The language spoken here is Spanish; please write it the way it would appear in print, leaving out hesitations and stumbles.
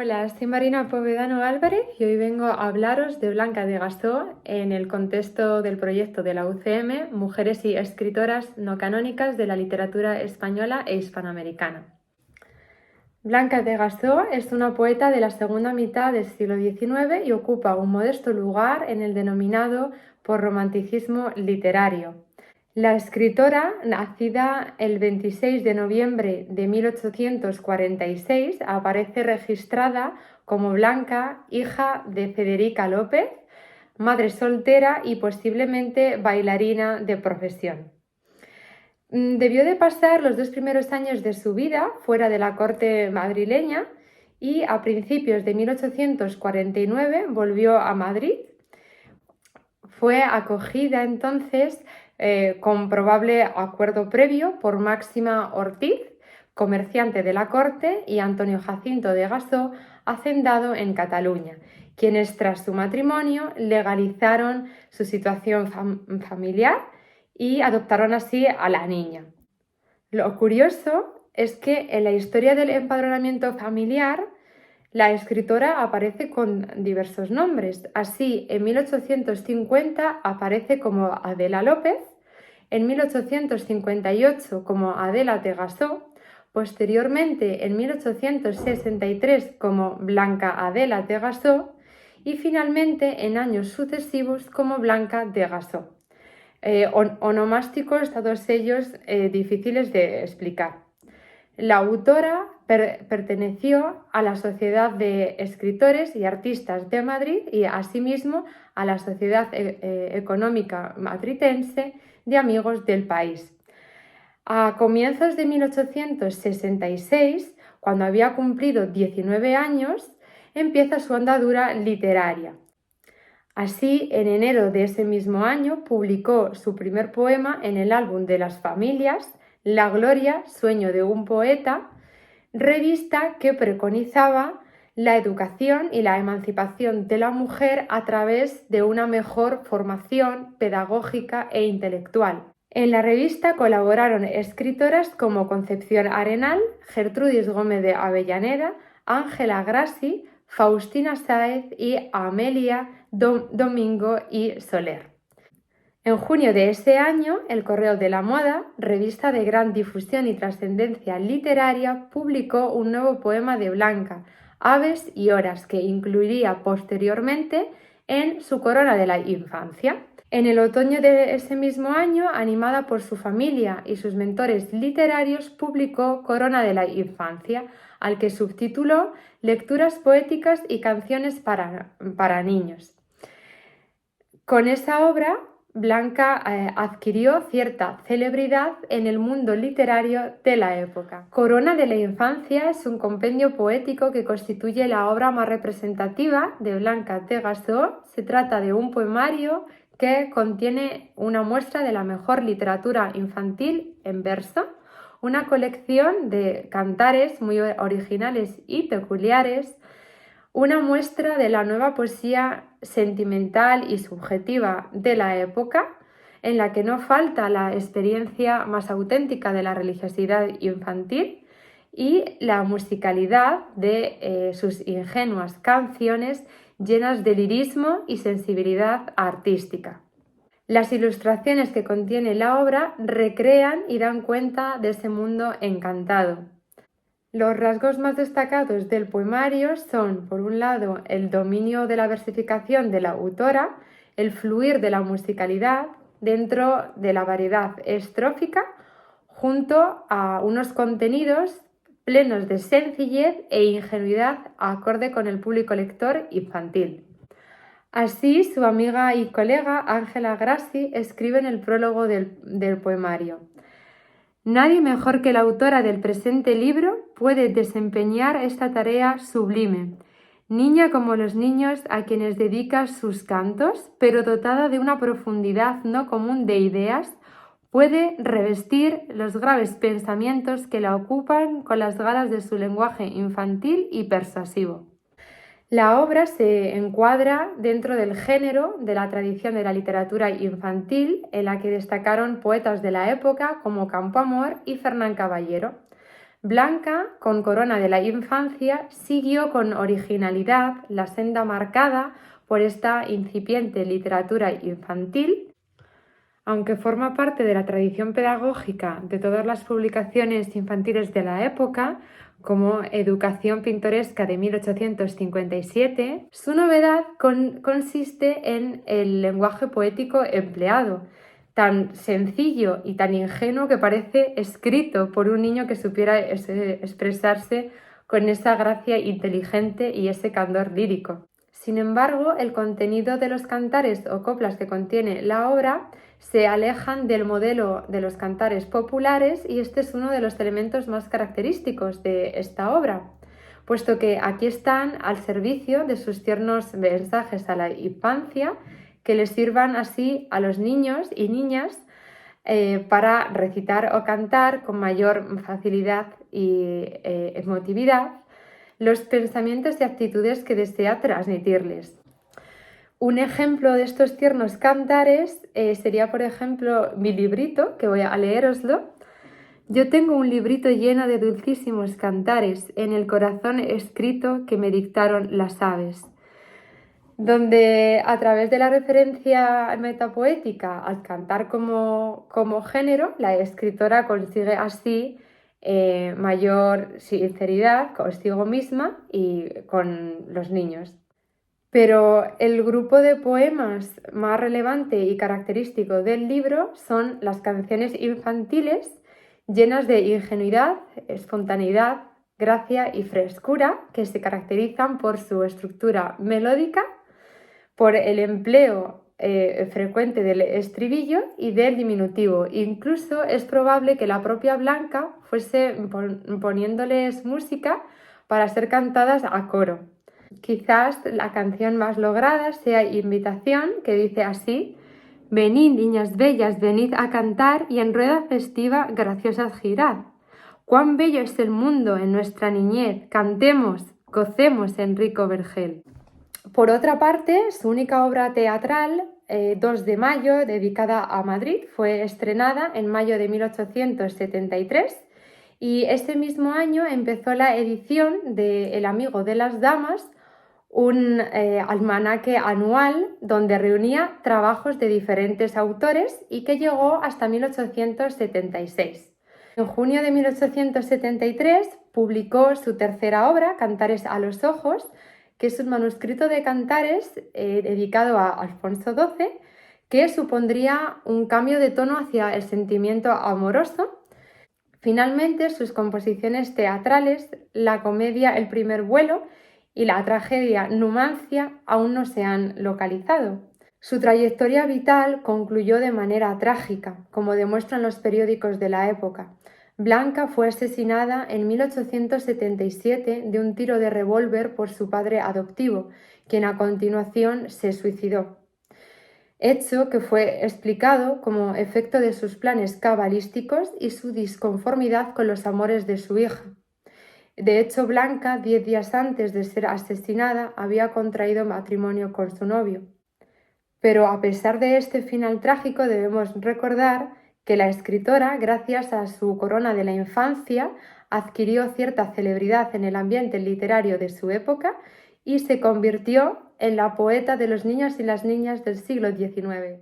Hola, soy Marina Povedano Álvarez y hoy vengo a hablaros de Blanca de Gasó en el contexto del proyecto de la UCM Mujeres y escritoras no canónicas de la literatura española e hispanoamericana. Blanca de Gasó es una poeta de la segunda mitad del siglo XIX y ocupa un modesto lugar en el denominado por romanticismo literario. La escritora, nacida el 26 de noviembre de 1846, aparece registrada como Blanca, hija de Federica López, madre soltera y posiblemente bailarina de profesión. Debió de pasar los 2 primeros años de su vida fuera de la corte madrileña y a principios de 1849 volvió a Madrid. Fue acogida entonces con probable acuerdo previo por Máxima Ortiz, comerciante de la corte, y Antonio Jacinto de Gasó, hacendado en Cataluña, quienes tras su matrimonio legalizaron su situación familiar y adoptaron así a la niña. Lo curioso es que en la historia del empadronamiento familiar la escritora aparece con diversos nombres. Así, en 1850 aparece como Adela López, en 1858 como Adela de Gasó, posteriormente en 1863 como Blanca Adela de Gasó y finalmente en años sucesivos como Blanca de Gasó. Onomásticos, todos ellos difíciles de explicar. La autora perteneció a la Sociedad de Escritores y Artistas de Madrid y asimismo a la Sociedad Económica Matritense de Amigos del País. A comienzos de 1866, cuando había cumplido 19 años, empieza su andadura literaria. Así, en enero de ese mismo año, publicó su primer poema en el álbum de las familias, La Gloria, sueño de un poeta, revista que preconizaba la educación y la emancipación de la mujer a través de una mejor formación pedagógica e intelectual. En la revista colaboraron escritoras como Concepción Arenal, Gertrudis Gómez de Avellaneda, Ángela Grassi, Faustina Sáez y Amelia Domingo y Soler. En junio de ese año, El Correo de la Moda, revista de gran difusión y trascendencia literaria, publicó un nuevo poema de Blanca, Aves y Horas, que incluiría posteriormente en su Corona de la Infancia. En el otoño de ese mismo año, animada por su familia y sus mentores literarios, publicó Corona de la Infancia, al que subtituló Lecturas poéticas y canciones para niños. Con esa obra, Blanca adquirió cierta celebridad en el mundo literario de la época. Corona de la Infancia es un compendio poético que constituye la obra más representativa de Blanca de Gasó. Se trata de un poemario que contiene una muestra de la mejor literatura infantil en verso, una colección de cantares muy originales y peculiares, una muestra de la nueva poesía sentimental y subjetiva de la época, en la que no falta la experiencia más auténtica de la religiosidad infantil y la musicalidad de sus ingenuas canciones llenas de lirismo y sensibilidad artística. Las ilustraciones que contiene la obra recrean y dan cuenta de ese mundo encantado. Los rasgos más destacados del poemario son, por un lado, el dominio de la versificación de la autora, el fluir de la musicalidad dentro de la variedad estrófica, junto a unos contenidos plenos de sencillez e ingenuidad acorde con el público lector infantil. Así, su amiga y colega Ángela Grassi escribe en el prólogo del poemario: nadie mejor que la autora del presente libro puede desempeñar esta tarea sublime. Niña como los niños a quienes dedica sus cantos, pero dotada de una profundidad no común de ideas, puede revestir los graves pensamientos que la ocupan con las galas de su lenguaje infantil y persuasivo. La obra se encuadra dentro del género de la tradición de la literatura infantil, en la que destacaron poetas de la época como Campoamor y Fernán Caballero. Blanca, con Corona de la Infancia, siguió con originalidad la senda marcada por esta incipiente literatura infantil. Aunque forma parte de la tradición pedagógica de todas las publicaciones infantiles de la época, como Educación pintoresca de 1857, su novedad consiste en el lenguaje poético empleado, tan sencillo y tan ingenuo que parece escrito por un niño que supiera expresarse con esa gracia inteligente y ese candor lírico. Sin embargo, el contenido de los cantares o coplas que contiene la obra se alejan del modelo de los cantares populares y este es uno de los elementos más característicos de esta obra, puesto que aquí están al servicio de sus tiernos mensajes a la infancia que les sirvan así a los niños y niñas para recitar o cantar con mayor facilidad y emotividad los pensamientos y actitudes que desea transmitirles. Un ejemplo de estos tiernos cantares sería, por ejemplo, mi librito, que voy a leéroslo. Yo tengo un librito lleno de dulcísimos cantares, en el corazón escrito que me dictaron las aves, donde a través de la referencia metapoética al cantar como género, la escritora consigue así mayor sinceridad consigo misma y con los niños. Pero el grupo de poemas más relevante y característico del libro son las canciones infantiles llenas de ingenuidad, espontaneidad, gracia y frescura que se caracterizan por su estructura melódica, por el empleo frecuente del estribillo y del diminutivo. Incluso es probable que la propia Blanca fuese poniéndoles música para ser cantadas a coro. Quizás la canción más lograda sea Invitación, que dice así: venid, niñas bellas, venid a cantar y en rueda festiva graciosas girad. Cuán bello es el mundo en nuestra niñez, cantemos, gocemos en rico vergel. Por otra parte, su única obra teatral, 2 de mayo, dedicada a Madrid, fue estrenada en mayo de 1873 y ese mismo año empezó la edición de El amigo de las damas, un almanaque anual donde reunía trabajos de diferentes autores y que llegó hasta 1876. En junio de 1873 publicó su tercera obra, Cantares a los ojos, que es un manuscrito de cantares dedicado a Alfonso XII, que supondría un cambio de tono hacia el sentimiento amoroso. Finalmente, sus composiciones teatrales, la comedia El primer vuelo y la tragedia Numancia, aún no se han localizado. Su trayectoria vital concluyó de manera trágica, como demuestran los periódicos de la época. Blanca fue asesinada en 1877 de un tiro de revólver por su padre adoptivo, quien a continuación se suicidó. Hecho que fue explicado como efecto de sus planes cabalísticos y su disconformidad con los amores de su hija. De hecho, Blanca, 10 días antes de ser asesinada, había contraído matrimonio con su novio. Pero a pesar de este final trágico, debemos recordar que la escritora, gracias a su Corona de la Infancia, adquirió cierta celebridad en el ambiente literario de su época y se convirtió en la poeta de los niños y las niñas del siglo XIX.